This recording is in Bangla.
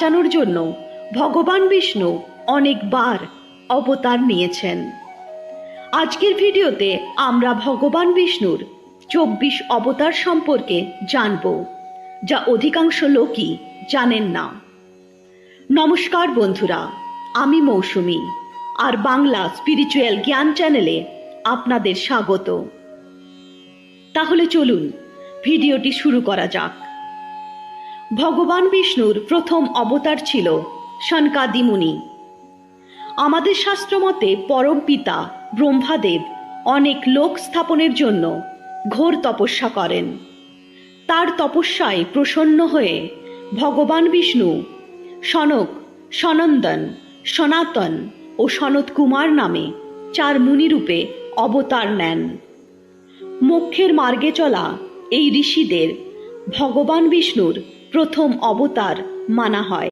বাঁচানোর জন্য ভগবান বিষ্ণু অনেকবার অবতার নিয়েছেন। আজকের ভিডিওতে আমরা ভগবান বিষ্ণুর 24 অবতার সম্পর্কে জানব, যা অধিকাংশ লোকই জানেন না। নমস্কার বন্ধুরা, আমি মৌসুমী, আর বাংলা স্পিরিচুয়াল জ্ঞান চ্যানেলে আপনাদের স্বাগত। তাহলে চলুন ভিডিওটি শুরু করা যাক। ভগবান বিষ্ণুর প্রথম অবতার ছিল সনকাদি মুনি। আমাদের শাস্ত্রমতে পরম পিতা ব্রহ্মাদেব অনেক লোক স্থাপনের জন্য ঘোর তপস্যা করেন। তার তপস্যায় প্রসন্ন হয়ে ভগবান বিষ্ণু সনক, সনন্দন, সনাতন ও সনত কুমার নামে 4 মুনিরূপে অবতার নেন। মোক্ষের মার্গে চলা এই ঋষিদের ভগবান বিষ্ণুর প্রথম অবতার মানা হয়।